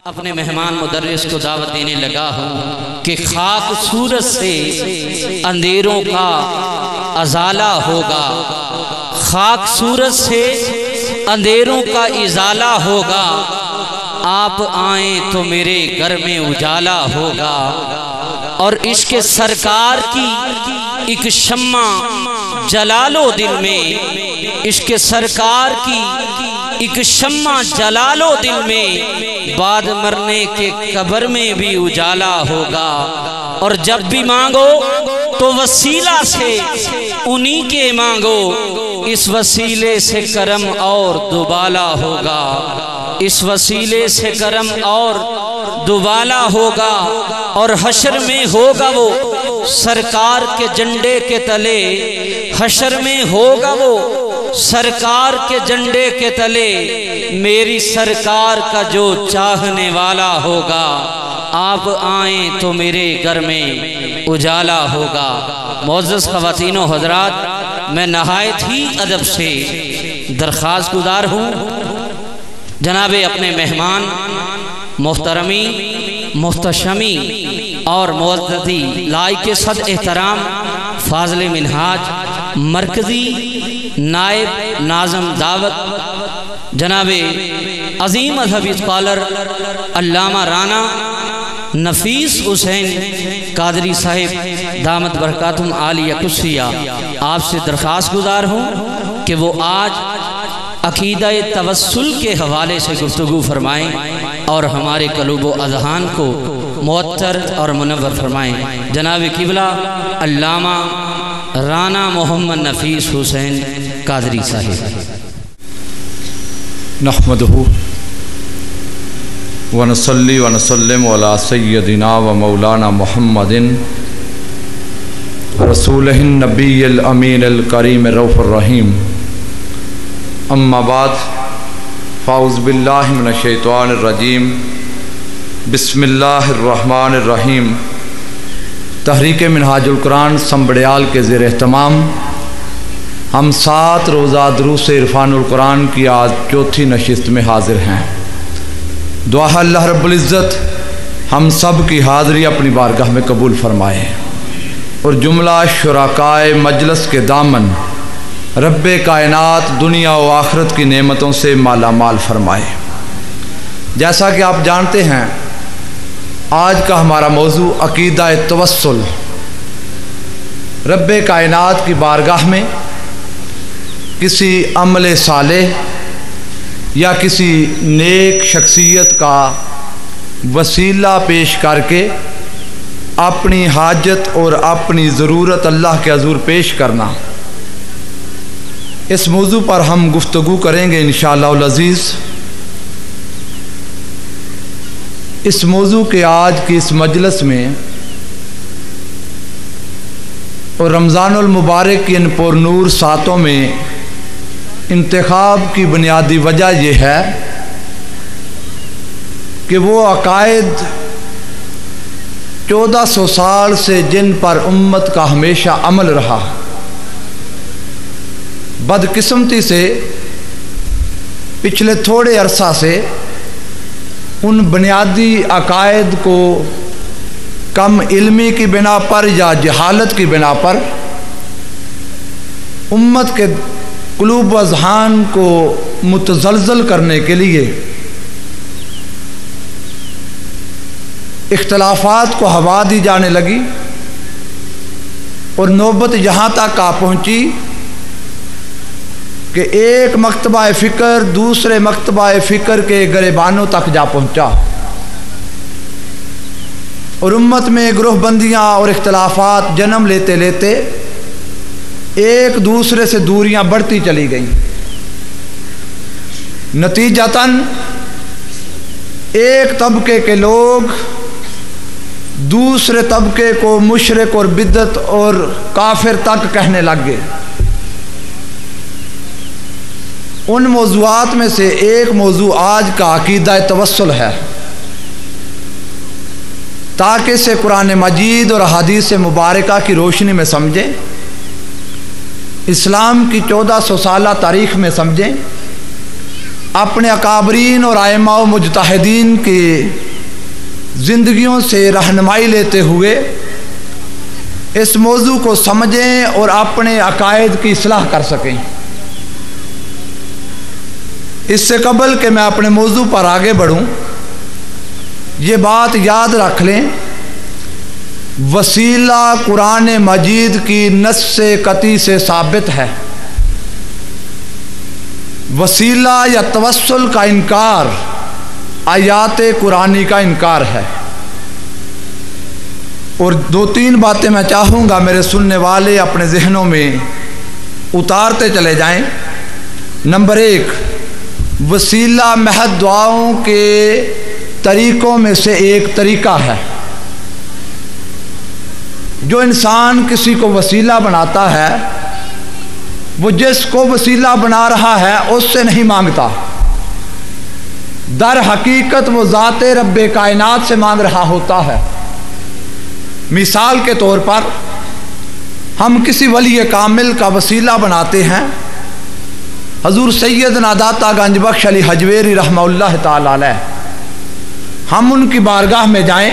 اپنے مہمان مدرس کو دعوت دینے لگا ہوں کہ خاک صورت سے اندھیروں کا ازالہ ہوگا، خاک صورت سے اندھیروں کا ازالہ ہوگا، آپ آئیں تو میرے گھر میں اجالا ہوگا، اور عشق سرکار کی ایک شمع جلالو دل میں، عشق سرکار کی ایک شمع جلالو دل میں، بعد مرنے کے قبر میں بھی اجالا ہوگا، اور جب بھی مانگو تو وسیلہ سے انہی کے مانگو، اس وسیلے سے کرم اور دوبالا ہوگا، اس وسیلے سے کرم اور دوبالا ہوگا، اور حشر میں ہوگا وہ سرکار کے جھنڈے کے تلے، حشر میں ہوگا وہ سرکار کے جھنڈے کے تلے، میری سرکار کا جو چاہنے والا ہوگا، آپ آئیں تو میرے گھر میں اجالا ہوگا۔ معزز خواتین و حضرات، میں نہایت ہی ادب سے درخواست گزار ہوں، جناب اپنے مہمان محترمی محتشمی اور معززی لائق صد احترام فاضل منہاج مرکزی نائب ناظم دعوت جناب عظیم مذہبی اسکالر علامہ رانا نفیس حسین قادری صاحب دامت برکاتہم عالیہ قدسیہ، آپ سے درخواست گزار ہوں کہ وہ آج عقیدہ توسل کے حوالے سے گفتگو فرمائیں اور ہمارے قلوب و اذہان کو معطر اور منور فرمائیں۔ جناب قبلہ علامہ رانا محمد نفیس حسین قادری صاحب۔ نحمدہ ونصلی ونسلم علی سیدنا و مولانا محمد رسولہ النبی الامین الکریم الرؤوف الرحیم، اما بعد فاعوذ باللہ من الشیطان الرجیم، بسم اللہ الرحمن الرحیم۔ تحریک منہاج القرآن سنبڑیال کے زیر اہتمام ہم 7 روزہ دروس عرفان القرآن کی آج چوتھی نشست میں حاضر ہیں۔ دعا اللہ رب العزت ہم سب کی حاضری اپنی بارگاہ میں قبول فرمائے، اور جملہ شرکائے مجلس کے دامن رب کائنات دنیا و آخرت کی نعمتوں سے مالا مال فرمائے۔ جیسا کہ آپ جانتے ہیں، آج کا ہمارا موضوع عقیدہ توسل، رب کائنات کی بارگاہ میں کسی عمل صالح یا کسی نیک شخصیت کا وسیلہ پیش کر کے اپنی حاجت اور اپنی ضرورت اللہ کے حضور پیش کرنا، اس موضوع پر ہم گفتگو کریں گے انشاءاللہ العزیز۔ اس موضوع کے آج کی اس مجلس میں اور رمضان المبارک کی ان پر نور ساتوں میں انتخاب کی بنیادی وجہ یہ ہے کہ وہ عقائد 1400 سال سے جن پر امت کا ہمیشہ عمل رہا، بدقسمتی سے پچھلے تھوڑے عرصہ سے ان بنیادی عقائد کو کم علمی کی بنا پر یا جہالت کی بنا پر امت کے قلوب و اذہان کو متزلزل کرنے کے لیے اختلافات کو ہوا دی جانے لگی، اور نوبت یہاں تک آ پہنچی کہ ایک مکتبہ فکر دوسرے مکتبہ فکر کے گریبانوں تک جا پہنچا، اور امت میں گروہ بندیاں اور اختلافات جنم لیتے لیتے ایک دوسرے سے دوریاں بڑھتی چلی گئیں۔ نتیجتاً ایک طبقے کے لوگ دوسرے طبقے کو مشرک اور بدعت اور کافر تک کہنے لگ گئے۔ ان موضوعات میں سے ایک موضوع آج کا عقیدہ توسل ہے، تاکہ اسے قرآن مجید اور احادیث مبارکہ کی روشنی میں سمجھیں، اسلام کی 1400 سالہ تاریخ میں سمجھیں، اپنے اکابرین اور ائمہ و مجتہدین کی زندگیوں سے رہنمائی لیتے ہوئے اس موضوع کو سمجھیں اور اپنے عقائد کی اصلاح کر سکیں۔ اس سے قبل کہ میں اپنے موضوع پر آگے بڑھوں، یہ بات یاد رکھ لیں، وسیلہ قرآن مجید کی نص قطعی سے ثابت ہے۔ وسیلہ یا توسل کا انکار آیات قرآنی کا انکار ہے۔ اور دو تین باتیں میں چاہوں گا میرے سننے والے اپنے ذہنوں میں اتارتے چلے جائیں۔ نمبر ایک، وسیلہ محض دعاؤں کے طریقوں میں سے ایک طریقہ ہے۔ جو انسان کسی کو وسیلہ بناتا ہے، وہ جس کو وسیلہ بنا رہا ہے اس سے نہیں مانگتا، در حقیقت وہ ذات رب کائنات سے مانگ رہا ہوتا ہے۔ مثال کے طور پر ہم کسی ولی کامل کا وسیلہ بناتے ہیں، حضور سیدنا داتا گنج بخش علی حجویری رحمہ اللہ تعالی علیہ۔ ہم ان کی بارگاہ میں جائیں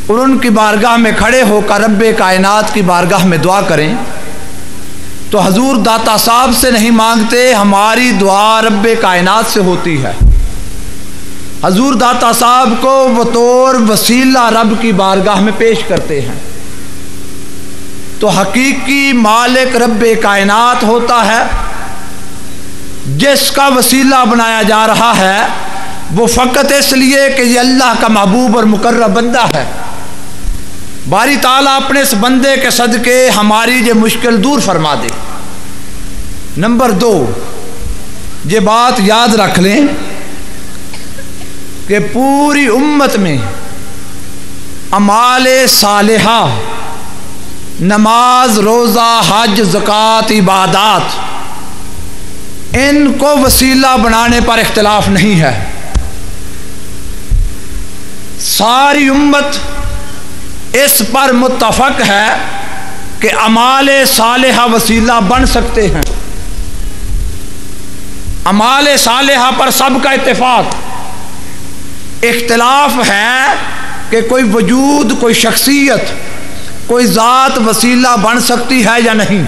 اور ان کی بارگاہ میں کھڑے ہو کر رب کائنات کی بارگاہ میں دعا کریں تو حضور داتا صاحب سے نہیں مانگتے، ہماری دعا رب کائنات سے ہوتی ہے۔ حضور داتا صاحب کو بطور وسیلہ رب کی بارگاہ میں پیش کرتے ہیں، تو حقیقی مالک رب کائنات ہوتا ہے۔ جس کا وسیلہ بنایا جا رہا ہے وہ فقط اس لیے کہ یہ اللہ کا محبوب اور مقرب بندہ ہے۔ باری تعالیٰ اپنے اس بندے کے صدقے ہماری یہ مشکل دور فرما دے۔ نمبر دو، یہ بات یاد رکھ لیں کہ پوری امت میں اعمال صالحہ، نماز، روزہ، حج، زکوٰۃ، عبادات، ان کو وسیلہ بنانے پر اختلاف نہیں ہے۔ ساری امت اس پر متفق ہے کہ اعمال صالحہ وسیلہ بن سکتے ہیں۔ اعمال صالحہ پر سب کا اتفاق، اختلاف ہے کہ کوئی وجود، کوئی شخصیت، کوئی ذات وسیلہ بن سکتی ہے یا نہیں۔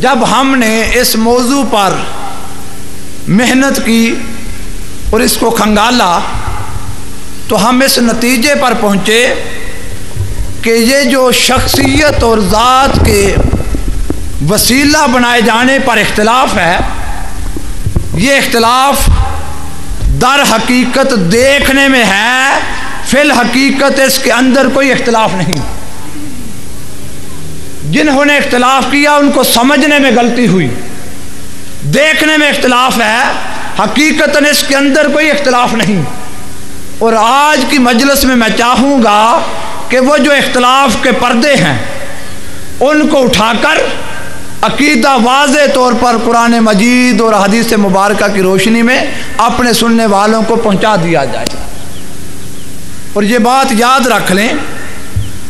جب ہم نے اس موضوع پر محنت کی اور اس کو کھنگالا تو ہم اس نتیجے پر پہنچے کہ یہ جو شخصیت اور ذات کے وسیلہ بنائے جانے پر اختلاف ہے، یہ اختلاف در حقیقت دیکھنے میں ہے، فی الحقیقت اس کے اندر کوئی اختلاف نہیں۔ جنہوں نے اختلاف کیا ان کو سمجھنے میں غلطی ہوئی، دیکھنے میں اختلاف ہے، حقیقتاً اس کے اندر کوئی اختلاف نہیں۔ اور آج کی مجلس میں چاہوں گا کہ وہ جو اختلاف کے پردے ہیں ان کو اٹھا کر عقیدہ واضح طور پر قرآن مجید اور حدیث مبارکہ کی روشنی میں اپنے سننے والوں کو پہنچا دیا جائے۔ اور یہ بات یاد رکھ لیں،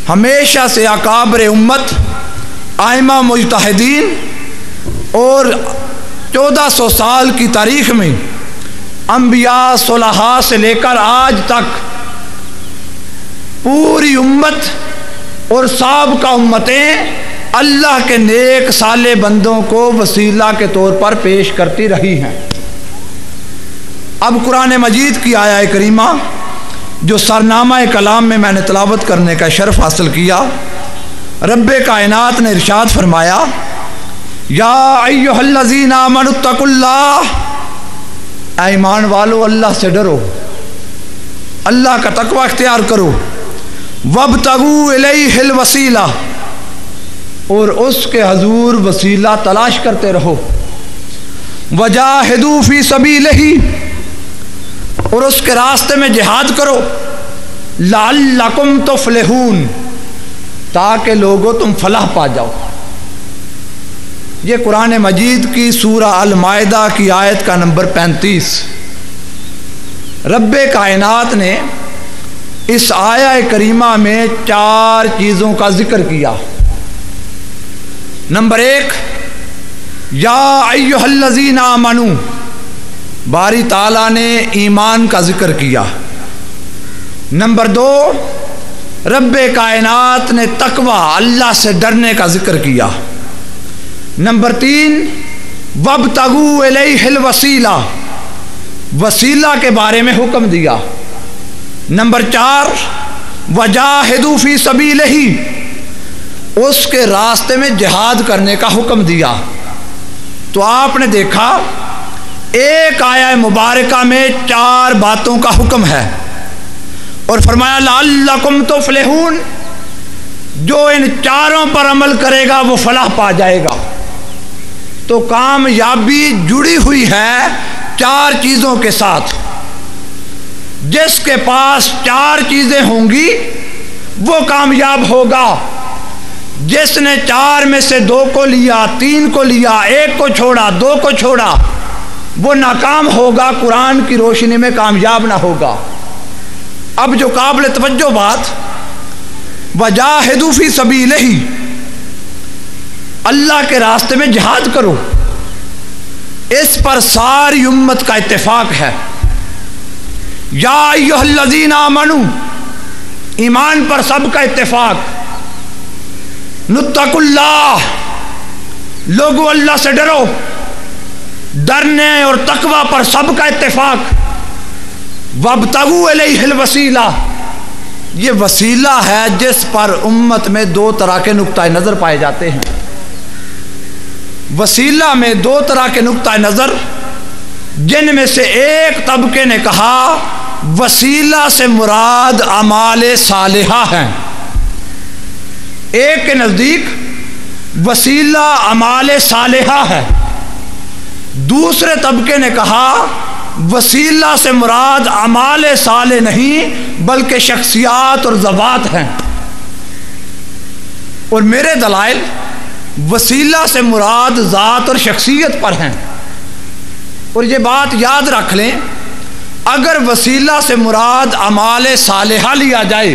ہمیشہ سے اکابر امت، ائمہ مجتہدین اور 1400 سال کی تاریخ میں انبیاء صلحاء سے لے کر آج تک پوری امت اور سابقہ امتیں اللہ کے نیک صالح بندوں کو وسیلہ کے طور پر پیش کرتی رہی ہیں۔ اب قرآن مجید کی آیہ کریمہ جو سرنامہ کلام میں میں نے تلاوت کرنے کا شرف حاصل کیا، رب کائنات نے ارشاد فرمایا، یا ایھا الذین آمنوا اتقوا اللہ، اے ایمان والو اللہ سے ڈرو، اللہ کا تقوی اختیار کرو، وابتغوا الیہ الوسیلہ، اور اس کے حضور وسیلہ تلاش کرتے رہو، وجاہدوا فی سبیلہ، اور اس کے راستے میں جہاد کرو، لعلکم تفلحون، تاکہ لوگوں تم فلاح پا جاؤ۔ یہ قرآن مجید کی سورہ المائدہ کی آیت کا نمبر 35۔ رب کائنات نے اس آیہ کریمہ میں 4 چیزوں کا ذکر کیا۔ نمبر 1، یا ایھا الذین آمنوا، باری تعالیٰ نے ایمان کا ذکر کیا۔ نمبر 2، رب کائنات نے تقوی، اللہ سے ڈرنے کا ذکر کیا۔ نمبر 3، وابتغوا الیہ الوسیلہ، وسیلہ کے بارے میں حکم دیا۔ نمبر 4، وجاہدوا فی سبیلہ، اس کے راستے میں جہاد کرنے کا حکم دیا۔ تو آپ نے دیکھا ایک آیہ مبارکہ میں 4 باتوں کا حکم ہے، اور فرمایا لعلکم تفلحون، جو ان 4 پر عمل کرے گا وہ فلاح پا جائے گا۔ تو کامیابی جڑی ہوئی ہے 4 چیزوں کے ساتھ۔ جس کے پاس 4 چیزیں ہوں گی وہ کامیاب ہوگا۔ جس نے 4 میں سے 2 کو لیا، 3 کو لیا، 1 کو چھوڑا، 2 کو چھوڑا، وہ ناکام ہوگا، قرآن کی روشنی میں کامیاب نہ ہوگا۔ اب جو قابل توجہ بات، وجاہدوا فی سبیلہ، اللہ کے راستے میں جہاد کرو، اس پر ساری امت کا اتفاق ہے۔ یا ایھا الذین آمنوا، ایمان پر سب کا اتفاق۔ نتقوا اللہ، لوگو اللہ سے ڈرو، ڈرنے اور تقوی پر سب کا اتفاق۔ وابتغوا الیہ الوسیلہ، یہ وسیلہ ہے جس پر امت میں 2 طرح کے نقطۂ نظر پائے جاتے ہیں۔ وسیلہ میں 2 طرح کے نقطۂ نظر، جن میں سے ایک طبقے نے کہا وسیلہ سے مراد اعمال صالحہ ہیں۔ ایک کے نزدیک وسیلہ اعمال صالحہ ہے۔ دوسرے طبقے نے کہا وسیلہ سے مراد اعمال صالح نہیں بلکہ شخصیات اور ذوات ہیں۔ اور میرے دلائل وسیلہ سے مراد ذات اور شخصیت پر ہیں۔ اور یہ بات یاد رکھ لیں، اگر وسیلہ سے مراد اعمال صالحہ لیا جائے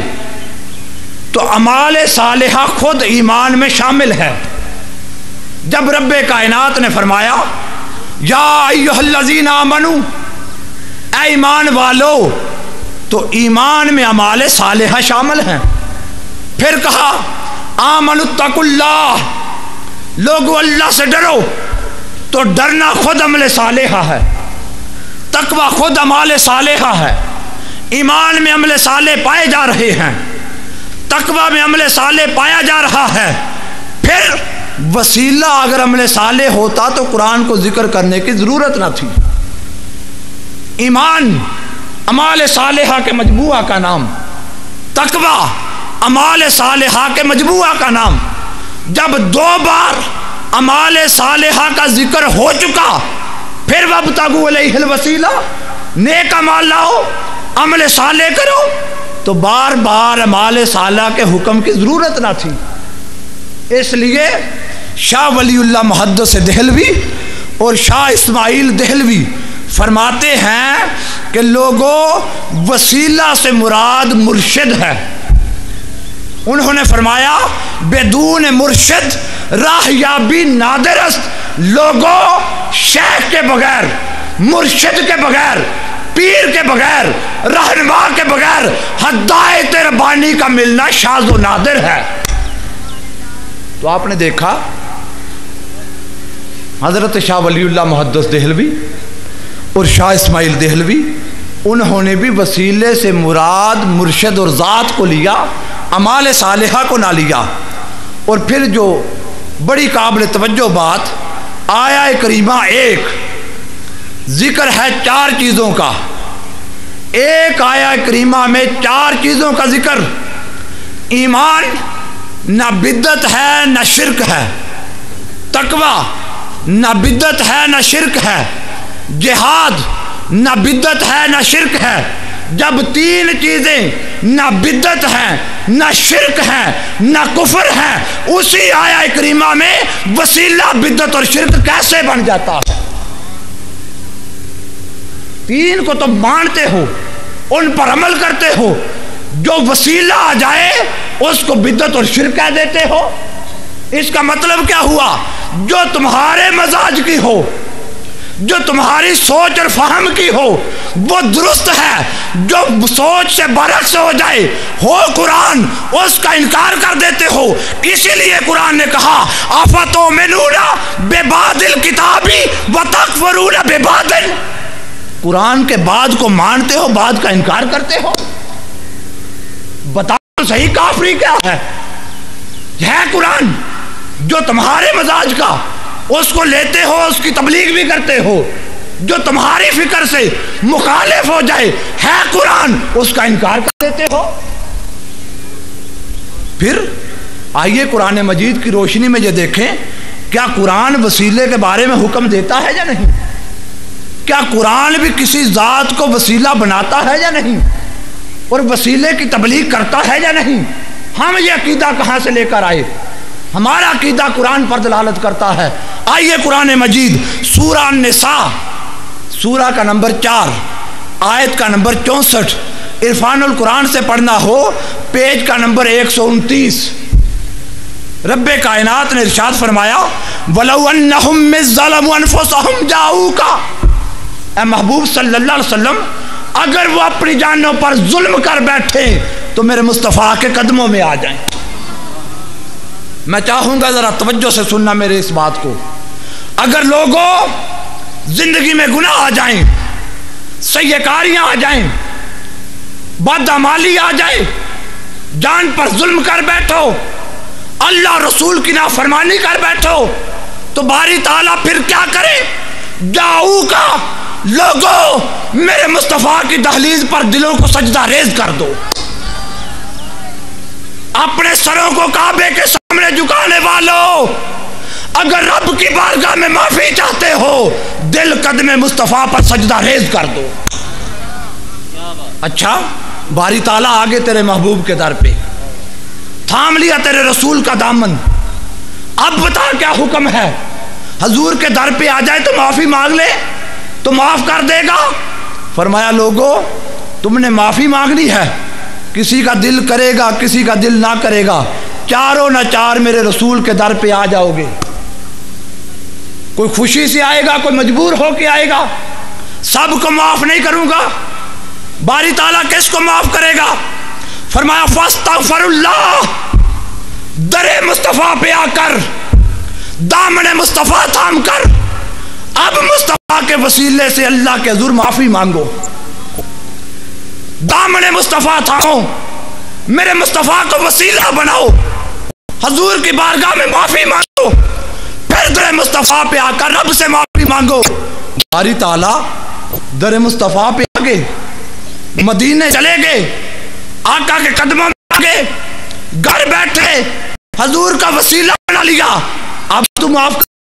تو اعمال صالحہ خود ایمان میں شامل ہے۔ جب رب کائنات نے فرمایا یا ایھا الذین آمنوا، اے ایمان والو، تو ایمان میں اعمال صالحہ شامل ہیں۔ پھر کہا آمنوا اتقوا اللہ، لوگو اللہ سے ڈرو، تو ڈرنا خود عمل صالحہ ہے، تقوی خود اعمال صالحہ ہے۔ ایمان میں عمل صالح پائے جا رہے ہیں، تقوی میں عمل صالح پایا جا رہا ہے۔ پھر وسیلہ اگر عمل صالح ہوتا تو قرآن کو ذکر کرنے کی ضرورت نہ تھی۔ ایمان اعمال صالحہ کے مجموعہ کا نام، تقوی اعمال صالحہ کے مجموعہ کا نام۔ جب 2 بار اعمال صالحہ کا ذکر ہو چکا، پھر وابتغوا الیہ الوسیلہ، نیک اعمال لاؤ، عمل صالح کرو، تو بار بار اعمال صالحہ کے حکم کی ضرورت نہ تھی۔ اس لیے شاہ ولی اللہ محدث دہلوی اور شاہ اسماعیل دہلوی فرماتے ہیں کہ لوگوں وسیلہ سے مراد مرشد ہے۔ انہوں نے فرمایا بدون مرشد راہ یابی نادر است، لوگوں شیخ کے بغیر، مرشد کے بغیر، پیر کے بغیر، رہنما کے بغیر ہدایت ربانی کا ملنا شاذ و نادر ہے۔ تو آپ نے دیکھا حضرت شاہ ولی اللہ محدث دہلوی اور شاہ اسماعیل دہلوی، انہوں نے بھی وسیلے سے مراد مرشد اور ذات کو لیا، اعمال صالحہ کو نہ لیا۔ اور پھر جو بڑی قابل توجہ بات، آیہ کریمہ 1 ذکر ہے 4 چیزوں کا۔ ایک آیہ کریمہ میں 4 چیزوں کا ذکر۔ ایمان نہ بدعت ہے نہ شرک ہے، تقوی نہ بدعت ہے نہ شرک ہے، جہاد نہ بدعت ہے نہ شرک ہے۔ جب 3 چیزیں نہ بدعت ہیں نہ شرک ہے نہ کفر ہے، اسی آیہ کریمہ میں وسیلہ بدعت اور شرک کیسے بن جاتا ہے؟ 3 کو تم مانتے ہو، ان پر عمل کرتے ہو، جو وسیلہ آ جائے اس کو بدعت اور شرک کہہ دیتے ہو۔ اس کا مطلب کیا ہوا؟ جو تمہارے مزاج کی ہو، جو تمہاری سوچ اور فہم کی ہو وہ درست ہے، جو سوچ سے برعکس ہو جائے ہو قرآن، اس کا انکار کر دیتے ہو۔ اسی لیے قرآن نے کہا افتؤمنون ببعض الکتاب وتکفرون ببعض، قرآن کے بعد کو مانتے ہو، بعد کا انکار کرتے ہو۔ بتاؤ صحیح کافری کیا ہے؟ قرآن جو تمہارے مزاج کا، اس کو لیتے ہو، اس کی تبلیغ بھی کرتے ہو، جو تمہاری فکر سے مخالف ہو جائے ہے قرآن، اس کا انکار کر دیتے ہو۔ پھر آئیے قرآن مجید کی روشنی میں یہ دیکھیں، کیا قرآن وسیلے کے بارے میں حکم دیتا ہے یا نہیں؟ کیا قرآن بھی کسی ذات کو وسیلہ بناتا ہے یا نہیں؟ اور وسیلے کی تبلیغ کرتا ہے یا نہیں؟ ہم یہ عقیدہ کہاں سے لے کر آئے؟ ہمارا عقیدہ قرآن پر دلالت کرتا ہے۔ آئیے قرآن مجید سورہ النساء، سورہ کا نمبر 4، آیت کا نمبر 64، عرفان القرآن سے پڑھنا ہو پیج کا نمبر 129۔ رب کائنات نے ارشاد فرمایا وَلَوْ أَنَّهُمْ إِذْ ظَلَمُوا أَنفُسَهُمْ جَاءُوكَ، اے محبوب صلی اللہ علیہ وسلم اگر وہ اپنی جانوں پر ظلم کر بیٹھے تو میرے مصطفیٰ کے قدموں میں آ جائیں۔ میں چاہوں گا ذرا توجہ سے سننا میرے اس بات کو۔ اگر لوگوں زندگی میں گناہ آ جائیں، سیئکاریاں آ جائیں، بدعمالی آ جائے، جان پر ظلم کر بیٹھو، اللہ رسول کی نافرمانی کر بیٹھو، تو باری تعالیٰ پھر کیا کرے؟ جاؤ کا لوگوں میرے مصطفیٰ کی دہلیز پر دلوں کو سجدہ ریز کر دو، اپنے سروں کو کعبے کے سامنے جھکانے والوں، اگر رب کی بارگاہ میں معافی چاہتے ہو دل قدم مصطفیٰ پر سجدہ ریز کر دو۔ اچھا باری تعالیٰ آگے تیرے محبوب کے در پہ تھام لیا تیرے رسول کا دامن، اب بتا کیا حکم ہے؟ حضور کے در پہ آ جائے تو معافی مانگ لے تو معاف کر دے گا؟ فرمایا لوگوں تم نے معافی مانگ لی ہے، کسی کا دل کرے گا کسی کا دل نہ کرے گا، چاروں نہ چار میرے رسول کے در پہ آ جاؤ گے۔ کوئی خوشی سے آئے گا، کوئی مجبور ہو کے آئے گا، سب کو معاف نہیں کروں گا۔ باری تعالیٰ کس کو معاف کرے گا؟ فرمایا فاستغفر اللہ، در مصطفیٰ پہ آ کر دامن مصطفیٰ تھام کر اب مصطفیٰ کے وسیلے سے اللہ کے حضور معافی مانگو، دامن مصطفیٰ تھامو، میرے مصطفیٰ کو وسیلہ بناؤ، حضور کی بارگاہ میں معافی مانگو، پھر در مصطفیٰ پہ آ کر رب سے معافی مانگو۔ باری تعالیٰ در مصطفیٰ پہ آگے مدینے چلے گئے، آقا کے قدموں میں آگے گھر بیٹھے، حضور کا وسیلہ بنا لیا، اب تو معاف